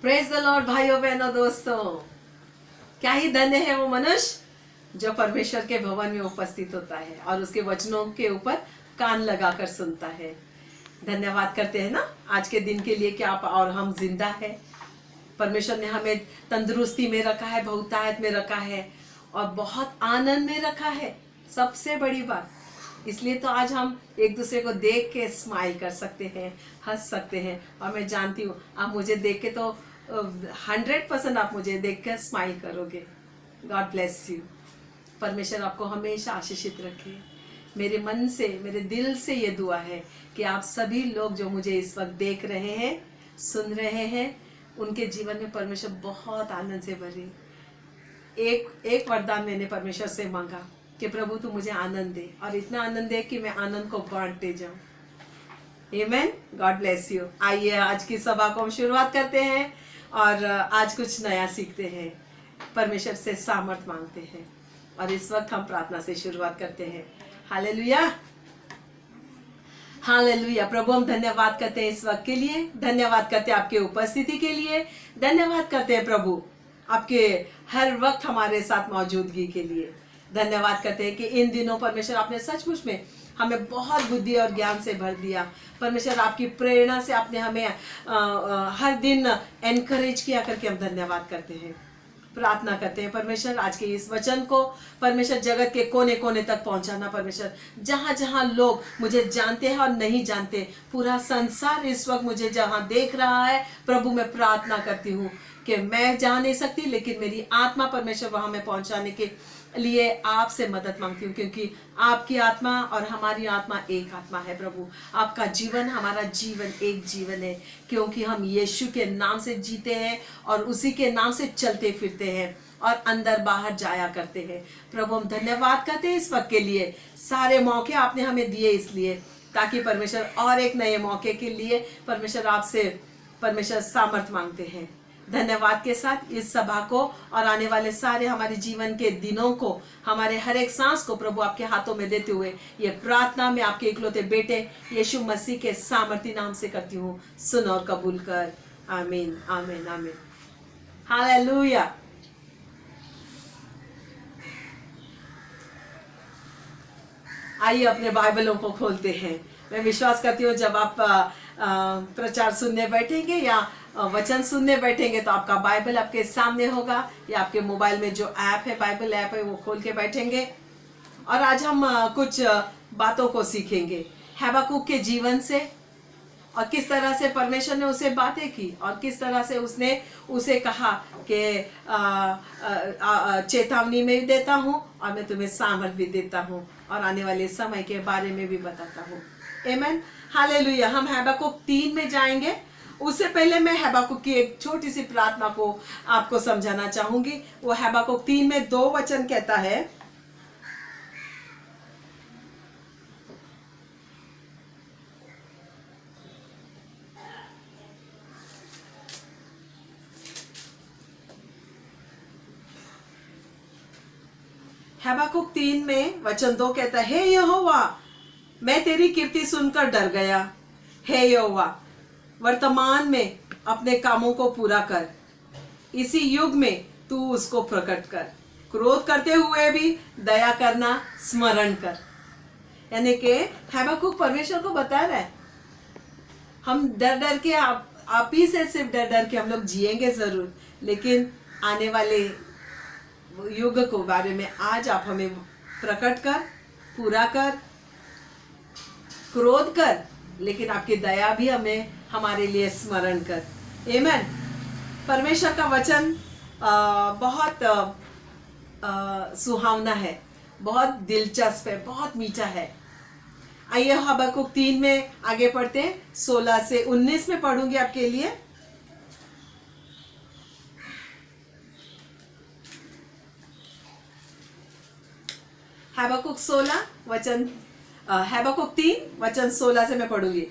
Praise the Lord भाइयों बहनों दोस्तों। क्या ही धन्य है वो मनुष्य जो परमेश्वर के भवन में उपस्थित होता है और उसके वचनों के ऊपर कान लगाकर सुनता है। धन्यवाद करते हैं ना आज के दिन के लिए कि आप और हम जिंदा है। परमेश्वर ने हमें तंदुरुस्ती में रखा है, बहुतायत में रखा है और बहुत आनंद में रखा है। सबसे बड़ी बात इसलिए तो आज हम एक दूसरे को देख के स्माइल कर सकते हैं, हंस सकते हैं। और मैं जानती हूँ आप मुझे देख के तो 100% आप मुझे देख कर स्माइल करोगे। God bless you. परमेश्वर आपको हमेशा आशीषित रखे। मेरे मन से, मेरे दिल से ये दुआ है कि आप सभी लोग जो मुझे इस वक्त देख रहे हैं, सुन रहे हैं, उनके जीवन में परमेश्वर बहुत आनंद से भरे। एक वरदान मैंने परमेश्वर से मांगा कि प्रभु तू मुझे आनंद दे और इतना आनंद दे कि मैं आनंद को बांटते जाऊं। आमेन। God bless you. आइए आज की सभा को हम शुरुआत करते हैं और आज कुछ नया सीखते हैं, परमेश्वर से सामर्थ मांगते हैं और इस वक्त हम प्रार्थना से शुरुआत करते हैं। Hallelujah, hallelujah. प्रभु हम धन्यवाद करते हैं इस वक्त के लिए, धन्यवाद करते हैं आपके उपस्थिति के लिए, धन्यवाद करते हैं प्रभु आपके हर वक्त हमारे साथ मौजूदगी के लिए। धन्यवाद करते हैं कि इन दिनों परमेश्वर आपने सचमुच में हमें बहुत बुद्धि और ज्ञान से भर दिया। परमेश्वर आपकी प्रेरणा से आपने हमें हर दिन एनकरेज किया करके हम धन्यवाद करते हैं। प्रार्थना करते हैं परमेश्वर आज के इस वचन को परमेश्वर जगत के कोने कोने तक पहुंचाना। परमेश्वर जहां जहां लोग मुझे जानते हैं और नहीं जानते, पूरा संसार इस वक्त मुझे जहां देख रहा है, प्रभु मैं प्रार्थना करती हूँ कि मैं जा नहीं सकती लेकिन मेरी आत्मा परमेश्वर वहां में पहुंचाने के लिए आपसे मदद मांगती हूँ, क्योंकि आपकी आत्मा और हमारी आत्मा एक आत्मा है। प्रभु आपका जीवन, हमारा जीवन एक जीवन है, क्योंकि हम यीशु के नाम से जीते हैं और उसी के नाम से चलते फिरते हैं और अंदर बाहर जाया करते हैं। प्रभु हम धन्यवाद करते हैं इस वक्त के लिए, सारे मौके आपने हमें दिए इसलिए ताकि परमेश्वर और एक नए मौके के लिए परमेश्वर आपसे परमेश्वर सामर्थ मांगते हैं। धन्यवाद के साथ इस सभा को और आने वाले सारे हमारे जीवन के दिनों को, हमारे हर एक सांस को प्रभु आपके हाथों में देते हुए ये प्रार्थना मैं आपके इकलौते बेटे यीशु मसीह के सामर्थी नाम से करती हूँ। सुन और कबूल कर। आमीन, आमीन, आमीन। हालेलुया। आइए अपने बाइबलों को खोलते हैं। मैं विश्वास करती हूँ जब आप प्रचार सुनने बैठेंगे या वचन सुनने बैठेंगे तो आपका बाइबल आपके सामने होगा या आपके मोबाइल में जो ऐप है, बाइबल ऐप है, वो खोल के बैठेंगे। और आज हम कुछ बातों को सीखेंगे हबक्कुक के जीवन से और किस तरह से परमेश्वर ने उसे बातें की और किस तरह से उसने उसे कहा कि चेतावनी में भी देता हूँ और मैं तुम्हें सामर्थ भी देता हूँ और आने वाले समय के बारे में भी बताता हूँ। आमीन, हालेलुया। हम हबक्कुक 3 में जाएंगे। उससे पहले मैं हबक्कुक की एक छोटी सी प्रार्थना को आपको समझाना चाहूंगी। वो हबक्कुक 3 में 2 वचन कहता है। हबक्कुक 3 में वचन 2 कहता है, हे यहोवा मैं तेरी कीर्ति सुनकर डर गया। हे यहोवा वर्तमान में अपने कामों को पूरा कर, इसी युग में तू उसको प्रकट कर। क्रोध करते हुए भी दया करना स्मरण कर। यानी कि हबक्कुक परमेश्वर को बता रहा है हम डर डर के आप ही से सिर्फ डर डर के हम लोग जिएंगे जरूर, लेकिन आने वाले युग को बारे में आज आप हमें प्रकट कर, पूरा कर, क्रोध कर, लेकिन आपकी दया भी हमें हमारे लिए स्मरण कर। आमीन। परमेश्वर का वचन बहुत सुहावना है, बहुत दिलचस्प है, बहुत मीठा है। आइए हबक्कुक 3 में आगे पढ़ते हैं। 16 से 19 में पढ़ूंगी आपके लिए। हबक्कुक 3 वचन 16 से मैं पढ़ूंगी।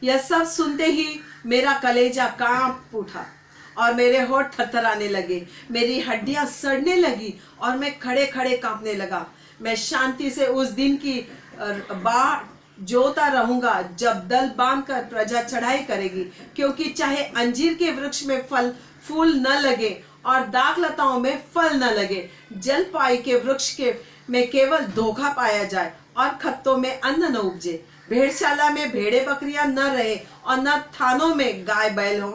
यह सब सुनते ही मेरा कलेजा कांप उठा और मेरे होठ थरथराने लगे, मेरी हड्डियां सड़ने लगी और मैं खड़े खड़े कांपने लगा। मैं शांति से उस दिन की जोता रहूंगा जब दल बांधकर प्रजा चढ़ाई करेगी, क्योंकि चाहे अंजीर के वृक्ष में फल फूल न लगे और दाख लताओं में फल न लगे, जलपाई के वृक्ष के में केवल धोखा पाया जाए और खत्तों में अन्न न उपजे, भेड़शाला में भेड़े बकरियां न रहे और न थानों में गाय बैल हो,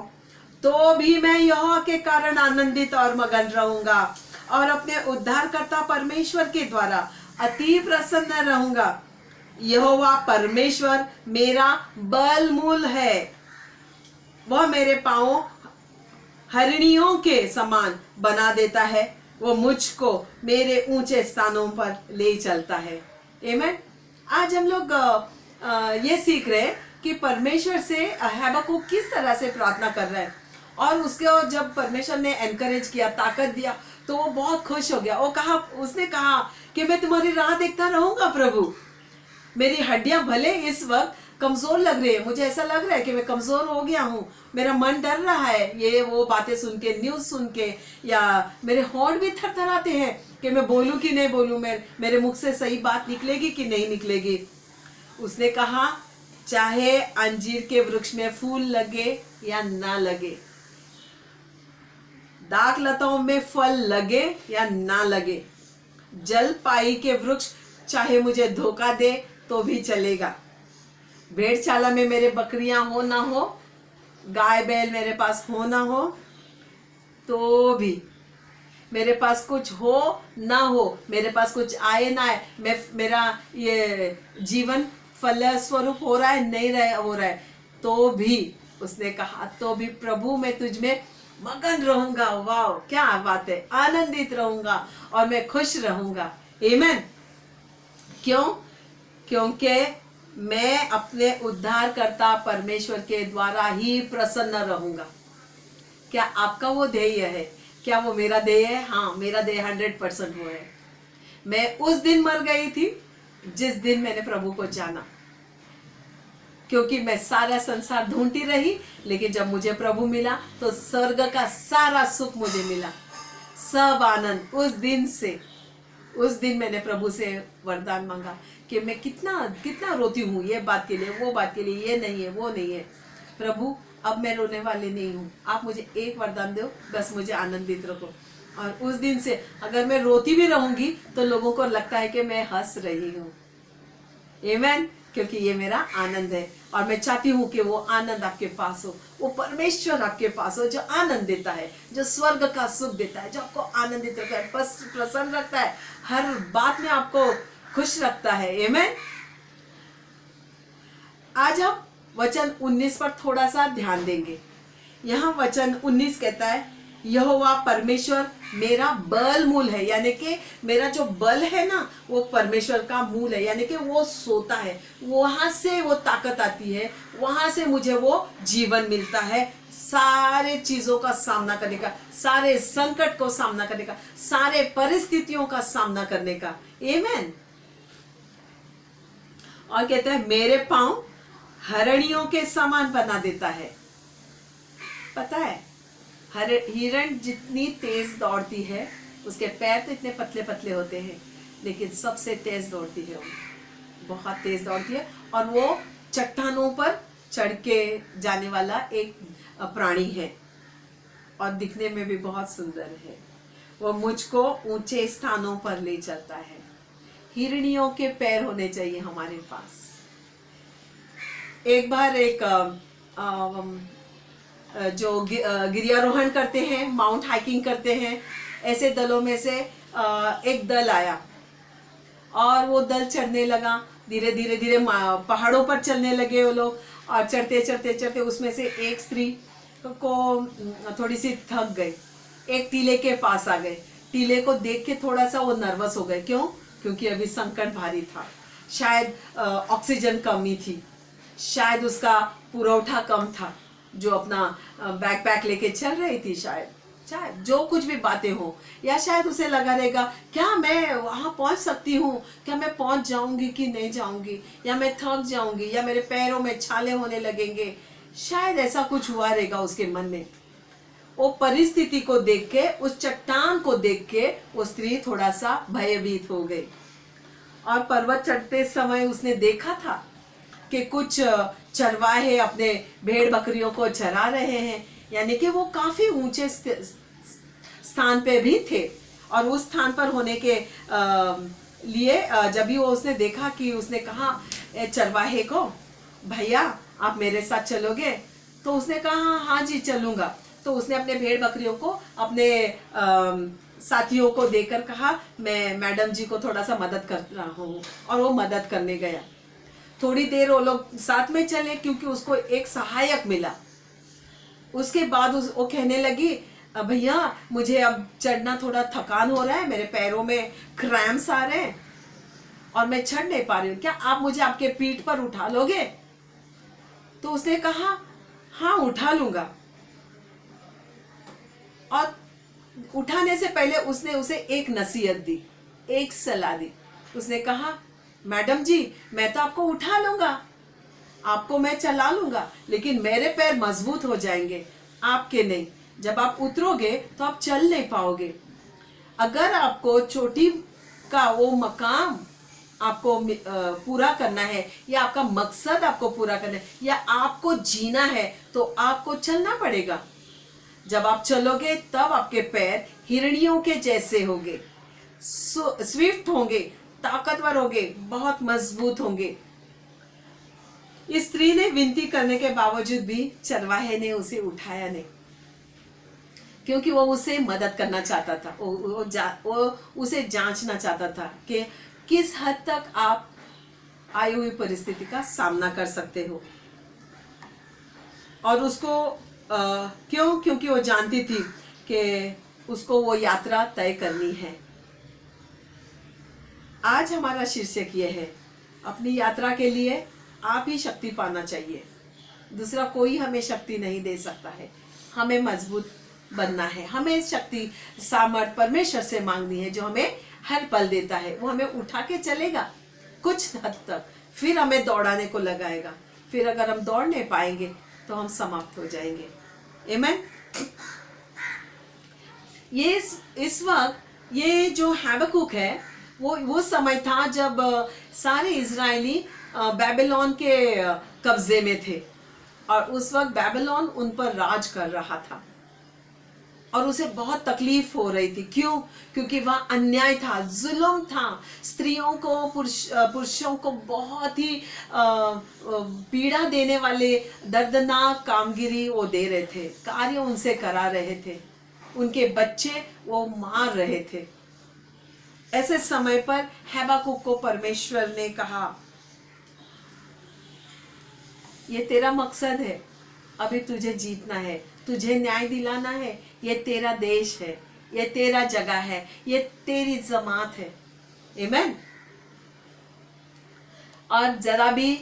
तो भी मैं यहोवा के कारण आनंदित और मगन रहूंगा और अपने उद्धारकर्ता परमेश्वर के द्वारा अति प्रसन्न रहूंगा। यहोवा परमेश्वर मेरा बलमूल है, वह मेरे पांवों हरिणियों के समान बना देता है, वो मुझको मेरे ऊंचे स्थानों पर ले चलता है। आमीन। आज हम लोग ये सीख रहे हैं कि परमेश्वर से हबक्कुक किस तरह से प्रार्थना कर रहा है, और उसको जब परमेश्वर ने एनकरेज किया, ताकत दिया, तो वो बहुत खुश हो गया। उसने कहा कि मैं तुम्हारी राह देखता रहूंगा प्रभु। मेरी हड्डियां भले इस वक्त कमजोर लग रही है, मुझे ऐसा लग रहा है कि मैं कमजोर हो गया हूँ, मेरा मन डर रहा है ये वो बातें सुन के, न्यूज सुन के, या मेरे होंठ भी थरथराते हैं कि मैं बोलूं कि नहीं बोलूं, मेरे मुख से सही बात निकलेगी कि नहीं निकलेगी। उसने कहा चाहे अंजीर के वृक्ष में फूल लगे या ना लगे, दाख लताओं में फल लगे या ना लगे, जलपाई के वृक्ष चाहे मुझे धोखा दे तो भी चलेगा, भेड़शाला में मेरे बकरियां हो ना हो, गाय बैल मेरे पास हो ना हो, तो भी मेरे पास कुछ हो ना हो, मेरे पास कुछ आए ना आए, मेरा ये जीवन फल स्वरूप हो रहा है नहीं हो रहा है, तो भी उसने कहा तो भी प्रभु मैं तुझ में मगन रहूंगा। वाह क्या बात है, आनंदित रहूंगा और मैं खुश रहूंगा। आमीन। क्यों? क्योंकि मैं अपने उद्धारकर्ता परमेश्वर के द्वारा ही प्रसन्न रहूंगा। क्या आपका वो ध्येय है? क्या वो मेरा ध्येय है? हाँ, मेरा ध्येय 100% वो है। मैं उस दिन मर गई थी जिस दिन मैंने प्रभु को जाना, क्योंकि मैं सारा संसार ढूंढती रही, लेकिन जब मुझे प्रभु मिला तो स्वर्ग का सारा सुख मुझे मिला, सब आनंद। उस दिन मैंने प्रभु से वरदान मांगा कि मैं कितना रोती हूँ ये बात के लिए, वो बात के लिए, ये नहीं है वो नहीं है। प्रभु अब मैं रोने वाली नहीं हूँ, आप मुझे एक वरदान दो, बस मुझे आनंदित रखो। और उस दिन से अगर मैं रोती भी रहूंगी तो लोगों को लगता है कि मैं हंस रही हूँ। आमीन। क्योंकि ये मेरा आनंद है और मैं चाहती हूँ कि वो आनंद आपके पास हो, वो परमेश्वर आपके पास हो जो आनंद देता है, जो स्वर्ग का सुख देता है, जो आपको आनंदित रखता है, प्रसन्न रखता है, हर बात में आपको खुश रखता है। आमीन। आज हम वचन 19 पर थोड़ा सा ध्यान देंगे। यहाँ वचन 19 कहता है यहोवा परमेश्वर मेरा बल मूल है, यानी कि मेरा जो बल है ना वो परमेश्वर का मूल है, यानी कि वो सोता है, वहां से वो ताकत आती है, वहां से मुझे वो जीवन मिलता है, सारे चीजों का सामना करने का, सारे संकट को सामना करने का, सारे परिस्थितियों का सामना करने का। आमीन। और कहते हैं मेरे पांव हरणियों के समान बना देता है। पता है हिरण जितनी तेज दौड़ती है, उसके पैर तो इतने पतले पतले होते हैं, लेकिन सबसे तेज दौड़ती है, वो बहुत तेज दौड़ती है, और वो चट्टानों पर चढ़ के जाने वाला एक प्राणी है और दिखने में भी बहुत सुंदर है। वो मुझको ऊंचे स्थानों पर ले चलता है। हिरणियों के पैर होने चाहिए हमारे पास। एक बार जो गिरियारोहण करते हैं, माउंट हाइकिंग करते हैं, ऐसे दलों में से एक दल आया और वो दल चढ़ने लगा, धीरे धीरे धीरे पहाड़ों पर चलने लगे वो लोग, और चढ़ते चढ़ते चढ़ते उसमें से एक स्त्री को थोड़ी सी थक गई, एक टीले के पास आ गए। टीले को देख के थोड़ा सा वो नर्वस हो गए। क्यों? क्योंकि अभी संकट भारी था, शायद ऑक्सीजन कमी थी, शायद उसका पुरौठा कम था जो अपना बैकपैक लेके चल रही थी, शायद जो कुछ भी बातें हो, या शायद उसे लगा रहेगा क्या मैं वहां पहुंच सकती हूँ, क्या मैं पहुंच जाऊंगी कि नहीं जाऊंगी, या मैं थक जाऊंगी, या मेरे पैरों में छाले होने लगेंगे, शायद ऐसा कुछ हुआ रहेगा उसके मन में। वो परिस्थिति को देख के, उस चट्टान को देख के वो स्त्री थोड़ा सा भयभीत हो गई। और पर्वत चढ़ते समय उसने देखा था कि कुछ चरवाहे अपने भेड़ बकरियों को चरा रहे हैं, यानी कि वो काफी ऊंचे स्थान पे भी थे। और उस स्थान पर होने के लिए जब भी वो उसने देखा कि उसने कहा चरवाहे को, भैया आप मेरे साथ चलोगे? तो उसने कहा हाँ जी चलूंगा। तो उसने अपने भेड़ बकरियों को अपने साथियों को देकर कहा मैं मैडम जी को थोड़ा सा मदद कर रहा हूँ, और वो मदद करने गया। थोड़ी देर वो लोग साथ में चले क्योंकि उसको एक सहायक मिला। उसके बाद वो कहने लगी भैया मुझे अब चढ़ना थोड़ा थकान हो रहा है, मेरे पैरों में क्रैम्प्स आ रहे हैं और मैं चढ़ नहीं पा रही हूँ, क्या आप मुझे आपके पीठ पर उठा लोगे? तो उसने कहा हाँ उठा लूंगा। और उठाने से पहले उसने उसे एक नसीहत दी, एक सलाह दी। उसने कहा मैडम जी मैं तो आपको उठा लूंगा, आपको मैं चला लूंगा, लेकिन मेरे पैर मजबूत हो जाएंगे, आपके नहीं। जब आप उतरोगे तो आप चल नहीं पाओगे। अगर आपको चोटी का वो मकाम आपको पूरा करना है, या आपका मकसद आपको पूरा करना है, या आपको जीना है, तो आपको चलना पड़ेगा। जब आप चलोगे तब आपके पैर हिरणियों के जैसे होंगे, स्विफ्ट होंगे, ताकतवर होंगे, बहुत मजबूत होंगे। इस स्त्री ने विनती करने के बावजूद भी चरवाहे ने उसे उठाया नहीं, क्योंकि वो उसे मदद करना चाहता था। वो उसे जांचना चाहता था कि किस हद तक आप आई हुई परिस्थिति का सामना कर सकते हो। और उसको क्यों? क्योंकि वो जानती थी कि उसको वो यात्रा तय करनी है। आज हमारा शीर्षक ये है, अपनी यात्रा के लिए आप ही शक्ति पाना चाहिए, दूसरा कोई हमें शक्ति नहीं दे सकता है। हमें मजबूत बनना है, हमें शक्ति सामर्थ परमेश्वर से मांगनी है, जो हमें हर पल देता है। वो हमें उठा के चलेगा कुछ हद तक, फिर हमें दौड़ाने को लगाएगा। फिर अगर हम दौड़ नहीं पाएंगे तो हम समाप्त हो जाएंगे। आमीन। ये इस वक्त ये जो हबक्कुक है, वो समय था जब सारे इजरायली बेबीलोन के कब्जे में थे, और उस वक्त बेबीलोन उन पर राज कर रहा था, और उसे बहुत तकलीफ हो रही थी। क्यों? क्योंकि वहाँ अन्याय था, जुल्म था, स्त्रियों को पुरुषों को बहुत ही पीड़ा देने वाले दर्दनाक कामगिरी वो दे रहे थे, कार्य उनसे करा रहे थे, उनके बच्चे वो मार रहे थे। ऐसे समय पर हबक्कुक को परमेश्वर ने कहा ये तेरा मकसद है, अभी तुझे जीतना है, तुझे न्याय दिलाना है, ये तेरा देश है, ये तेरा जगह है, ये तेरी जमात है। आमीन। और जरा भी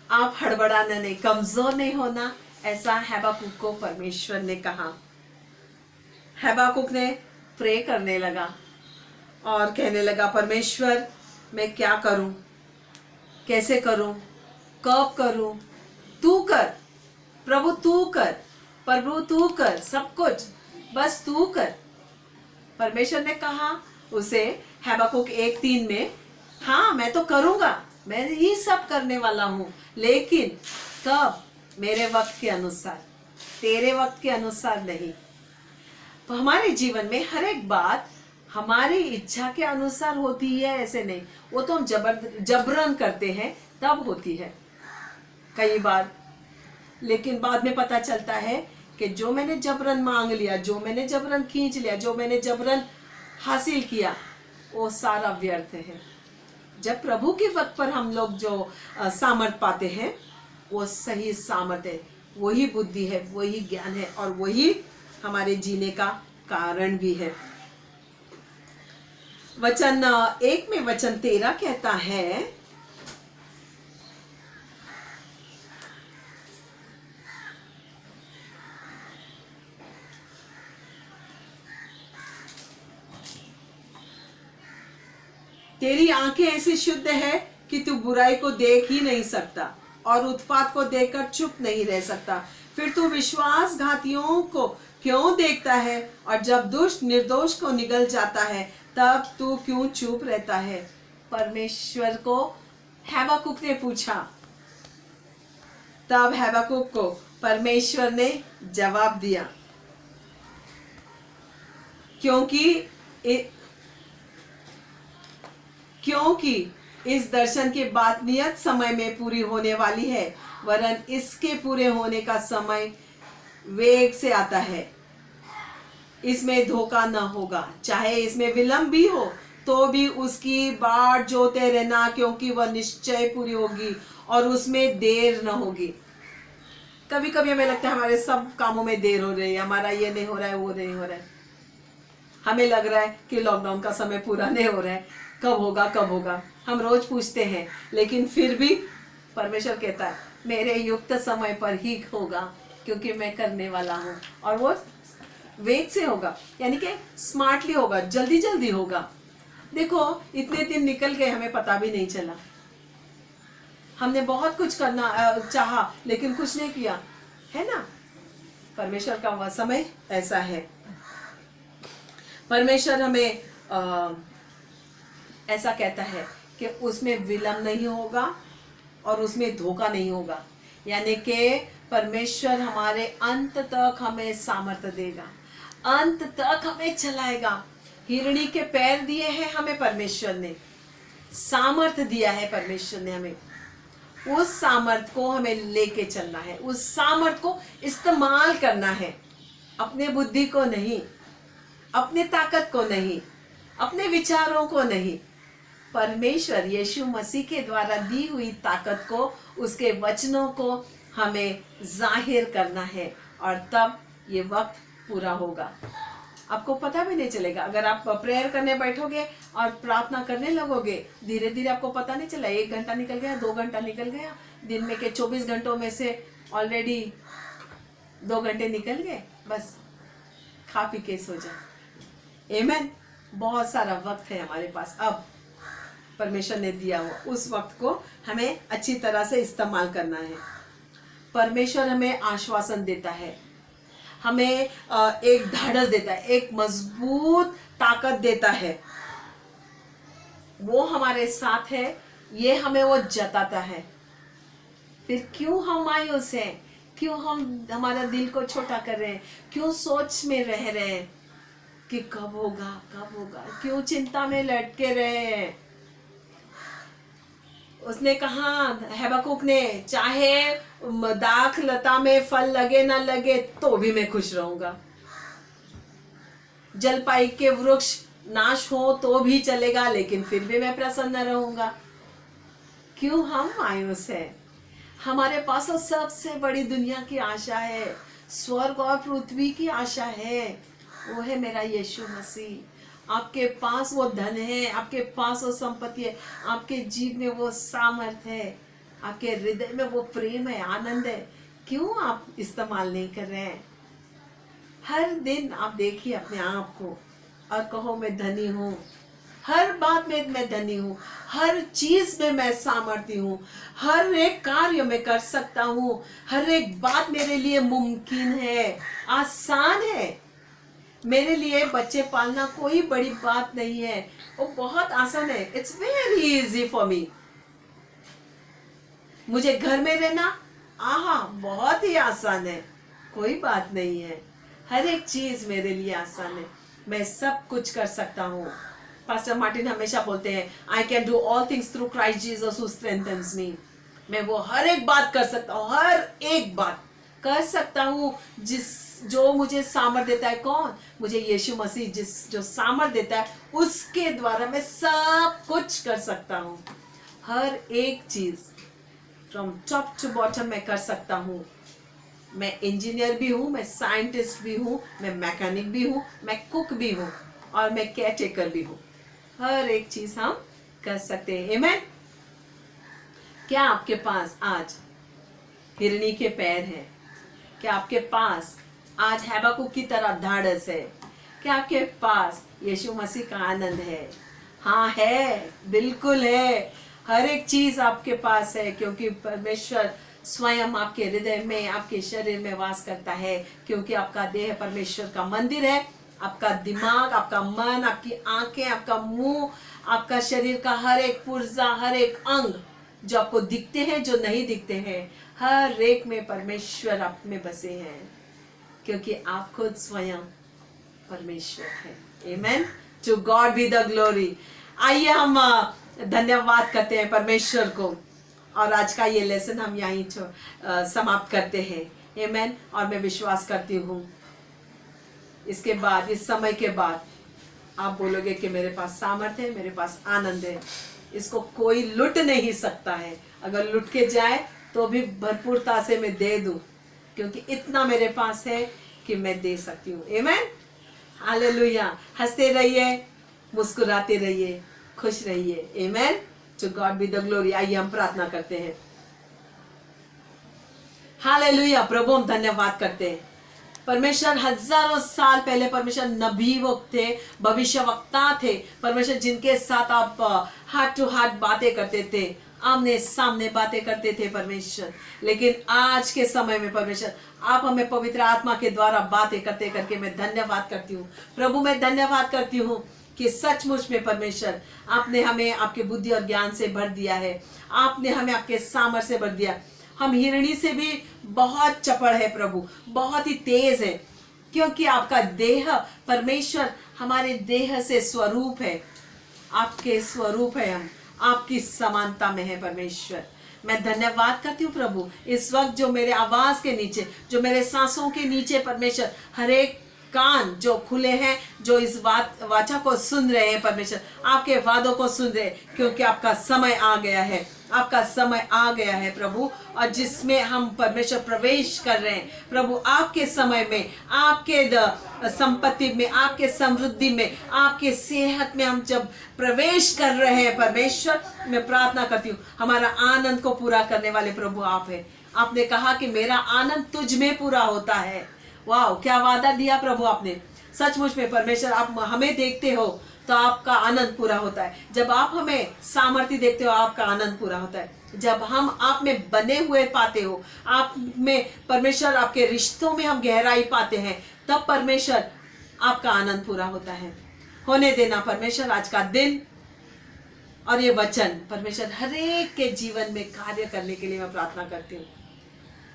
आप हड़बड़ाना नहीं, कमजोर नहीं होना, ऐसा हबक्कुक को परमेश्वर ने कहा। हबक्कुक ने प्रे करने लगा और कहने लगा परमेश्वर मैं क्या करूं, कैसे करूं, कब करूं? तू कर प्रभु, तू कर प्रभु, तू कर, सब कुछ बस तू कर। परमेश्वर ने कहा उसे हबक्कुक 1:3 में, हाँ मैं तो करूंगा, मैं ही सब करने वाला हूं, लेकिन कब? मेरे वक्त के अनुसार, तेरे वक्त के अनुसार नहीं। तो हमारे जीवन में हर एक बात हमारी इच्छा के अनुसार होती है, ऐसे नहीं। वो तो हम जबरन करते हैं तब होती है कई बार, लेकिन बाद में पता चलता है कि जो मैंने जबरन मांग लिया, जो मैंने जबरन खींच लिया, जो मैंने जबरन हासिल किया, वो सारा व्यर्थ है। जब प्रभु के वक्त पर हम लोग जो सामर्थ पाते हैं, वो सही सामर्थ है, वही बुद्धि है, वही ज्ञान है, और वही हमारे जीने का कारण भी है। वचन 1 में वचन 13 कहता है, तेरी आंखें ऐसी शुद्ध है कि तू बुराई को देख ही नहीं सकता और उत्पात को देखकर चुप नहीं रह सकता। फिर तू विश्वासघातियों को क्यों देखता है, और जब दुष्ट निर्दोष को निगल जाता है तब तू क्यों चुप रहता है? परमेश्वर को हबक्कुक ने पूछा, तब हबक्कुक को परमेश्वर ने जवाब दिया, क्योंकि इस दर्शन की बात नियत समय में पूरी होने वाली है, वरन इसके पूरे होने का समय वेग से आता है। इसमें धोखा न होगा, चाहे इसमें विलंब भी हो तो भी उसकी बाट जोते रहना, क्योंकि वह निश्चय पूरी होगी और उसमें देर न होगी। कभी कभी हमें लगता है हमारे सब कामों में देर हो रही है, हमारा ये नहीं हो रहा है, वो नहीं हो रहा है, हमें लग रहा है कि लॉकडाउन का समय पूरा नहीं हो रहा है, कब होगा कब होगा, हम रोज पूछते हैं। लेकिन फिर भी परमेश्वर कहता है मेरे युक्त समय पर ही होगा, क्योंकि मैं करने वाला हूँ, और वो वेग से होगा, यानी कि स्मार्टली होगा, जल्दी जल्दी होगा। देखो इतने दिन निकल गए, हमें पता भी नहीं चला। हमने बहुत कुछ करना चाहा लेकिन कुछ नहीं किया, है ना। परमेश्वर का वह समय ऐसा है। परमेश्वर हमें ऐसा कहता है कि उसमें विलंब नहीं होगा और उसमें धोखा नहीं होगा, यानी कि परमेश्वर हमारे अंत तक हमें सामर्थ्य देगा, अंत तक हमें चलाएगा। हिरणी के पैर दिए हैं हमें परमेश्वर ने, सामर्थ्य दिया है परमेश्वर ने हमें, उस सामर्थ्य को हमें लेके चलना है, उस सामर्थ्य को इस्तेमाल करना है, अपने बुद्धि को नहीं, अपने ताकत को नहीं, अपने विचारों को नहीं, परमेश्वर यीशु मसीह के द्वारा दी हुई ताकत को, उसके वचनों को हमें जाहिर करना है, और तब ये वक्त पूरा होगा। आपको पता भी नहीं चलेगा। अगर आप प्रेयर करने बैठोगे और प्रार्थना करने लगोगे, धीरे धीरे आपको पता नहीं चला, 1 घंटा निकल गया, 2 घंटा निकल गया, दिन में के 24 घंटों में से ऑलरेडी 2 घंटे निकल गए, बस खा पी के सो जाए। आमीन। बहुत सारा वक्त है हमारे पास, अब परमेश्वर ने दिया हुआ, उस वक्त को हमें अच्छी तरह से इस्तेमाल करना है। परमेश्वर हमें आश्वासन देता है, हमें एक ढाढ़स देता है, एक मजबूत ताकत देता है, वो हमारे साथ है, ये हमें वो जताता है। फिर क्यों हम मायूस हैं, क्यों हम हमारा दिल को छोटा कर रहे हैं, क्यों सोच में रह रहे हैं कि कब होगा कब होगा, क्यों चिंता में लटके रहे हैं। उसने कहा, हबक्कुक ने, चाहे दाख लता में फल लगे ना लगे तो भी मैं खुश रहूंगा, जलपाई के वृक्ष नाश हो तो भी चलेगा, लेकिन फिर भी मैं प्रसन्न रहूंगा। क्यों हम मायूस हैं? हमारे पास तो सबसे बड़ी दुनिया की आशा है, स्वर्ग और पृथ्वी की आशा है, वो है मेरा यीशु मसीह। आपके पास वो धन है, आपके पास वो संपत्ति है, आपके जीव में वो सामर्थ्य है, आपके हृदय में वो प्रेम है, आनंद है, क्यों आप इस्तेमाल नहीं कर रहे हैं? हर दिन आप देखिए अपने आप को और कहो मैं धनी हूँ, हर बात में मैं धनी हूँ, हर चीज में मैं सामर्थ्य हूँ, हर एक कार्य में कर सकता हूँ, हर एक बात मेरे लिए मुमकिन है, आसान है। मेरे लिए बच्चे पालना कोई बड़ी बात नहीं है, वो बहुत आसान है, it's very easy for me. मुझे घर में रहना, आहा, बहुत ही आसान है, कोई बात नहीं है, हर एक चीज मेरे लिए आसान है, मैं सब कुछ कर सकता हूँ। पास्टर मार्टिन हमेशा बोलते हैं, I can do all things through Christ Jesus who strengthens me. मैं वो हर एक बात कर सकता हूँ, हर एक बात कर सकता हूँ जो मुझे सामर्थ्य देता है। कौन? मुझे यीशु मसीह जो सामर्थ्य देता है, उसके द्वारा मैं सब कुछ कर सकता हूँ, हर एक चीज फ्रॉम टॉप टू बॉटम मैं कर सकता हूँ। मैं इंजीनियर भी हूँ, मैं साइंटिस्ट भी हूँ, मैं मैकेनिक भी हूँ, मैं कुक भी हूँ, और मैं केयर टेकर भी हूँ। हर एक चीज हम कर सकते हैं। आमीन। क्या आपके पास आज हिरनी के पैर हैं? क्या आपके पास आज हबक्कुक की तरह ढाढ़स है? क्या आपके पास यीशु मसीह का आनंद है? हाँ है, बिल्कुल है, हर एक चीज आपके पास है, क्योंकि परमेश्वर स्वयं आपके हृदय में, आपके शरीर में वास करता है, क्योंकि आपका देह परमेश्वर का मंदिर है। आपका दिमाग, आपका मन, आपकी आंखें, आपका मुंह, आपका शरीर का हर एक पुर्जा, हर एक अंग जो आपको दिखते हैं, जो नहीं दिखते हैं, हर एक में परमेश्वर आप में बसे हैं, क्योंकि आप खुद स्वयं परमेश्वर है। Amen. To God be the glory. आइए हम धन्यवाद करते हैं परमेश्वर को, और आज का ये लेसन हम यहीं समाप्त करते हैं। आमेन। और मैं विश्वास करती हूँ इसके बाद, इस समय के बाद आप बोलोगे कि मेरे पास सामर्थ्य है, मेरे पास आनंद है, इसको कोई लुट नहीं सकता है। अगर लुट के जाए तो भी भरपूरता से मैं दे दूं, क्योंकि इतना मेरे पास है कि मैं दे सकती हूँ। आमेन। हालेलुया। हंसते रहिए, मुस्कुराते रहिए, खुश रहिए। Amen. To God be the glory. आइए हम प्रार्थना करते हैं। हालेलुया। प्रभु हम धन्यवाद करते हैं। परमेश्वर हजारों साल पहले परमेश्वर नबी थे, भविष्यवक्ता थे परमेश्वर, जिनके साथ आप हार्ट टू हार्ट बातें करते थे, आमने सामने बातें करते थे परमेश्वर। लेकिन आज के समय में परमेश्वर आप हमें पवित्र आत्मा के द्वारा बातें करते करके मैं धन्यवाद करती हूँ प्रभु। मैं धन्यवाद करती हूँ कि सचमुच में परमेश्वर आपने हमें आपके बुद्धि और ज्ञान से भर दिया है, आपने हमें आपके सामर्थ्य से भर दिया। हम हिरणी से भी बहुत चपड़ है प्रभु, बहुत ही तेज है, क्योंकि आपका देह परमेश्वर हमारे देह से स्वरूप है, आपके स्वरूप है, हम आपकी समानता में है परमेश्वर। मैं धन्यवाद करती हूँ प्रभु। इस वक्त जो मेरे आवाज के नीचे, जो मेरे सांसों के नीचे परमेश्वर, हर एक कान जो खुले हैं, जो इस वाचा को सुन रहे हैं परमेश्वर, आपके वादों को सुन रहे हैं, क्योंकि आपका समय आ गया है, आपका समय आ गया है प्रभु, और जिसमें हम परमेश्वर प्रवेश कर रहे हैं प्रभु। आपके समय में, आपके संपत्ति में, आपके समृद्धि में, आपके सेहत में हम जब प्रवेश कर रहे हैं परमेश्वर, मैं प्रार्थना करती हूँ हमारा आनंद को पूरा करने वाले प्रभु आप है। आपने कहा कि मेरा आनंद तुझ में पूरा होता है। वाह, क्या वादा दिया प्रभु आपने। सचमुच में परमेश्वर आप हमें देखते हो तो आपका आनंद पूरा होता है। जब आप हमें सामर्थ्य देखते हो, आपका आनंद पूरा होता है। जब हम आप में बने हुए पाते हो, आप में परमेश्वर, आपके रिश्तों में हम गहराई पाते हैं, तब परमेश्वर आपका आनंद पूरा होता है। होने देना परमेश्वर आज का दिन और ये वचन परमेश्वर हर एक के जीवन में कार्य करने के लिए मैं प्रार्थना करती हूँ।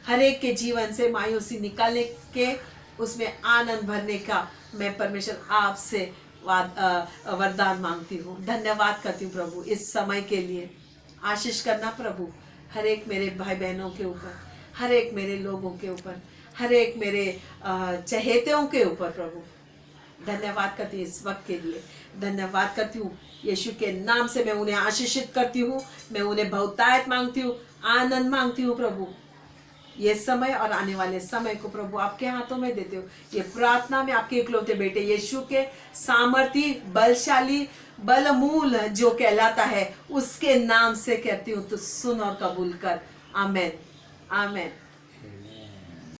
हर एक के जीवन से मायूसी निकालने के, उसमें आनंद भरने का मैं परमेश्वर आपसे वरदान मांगती हूँ। धन्यवाद करती हूँ प्रभु इस समय के लिए। आशीष करना प्रभु हर एक मेरे भाई बहनों के ऊपर, हर एक मेरे लोगों के ऊपर, हर एक मेरे चहेतों के ऊपर प्रभु। धन्यवाद करती हूँ इस वक्त के लिए। धन्यवाद करती हूँ यीशु के नाम से। मैं उन्हें आशीषित करती हूँ, मैं उन्हें बहुतायत मांगती हूँ, आनंद मांगती हूँ प्रभु। ये समय और आने वाले समय को प्रभु आपके हाथों में देते हो। ये प्रार्थना में आपके इकलौते बेटे यीशु के सामर्थी, बलशाली, बलमूल जो कहलाता है, उसके नाम से कहती हूँ, तो सुन और कबूल कर। आमेन, आमेन।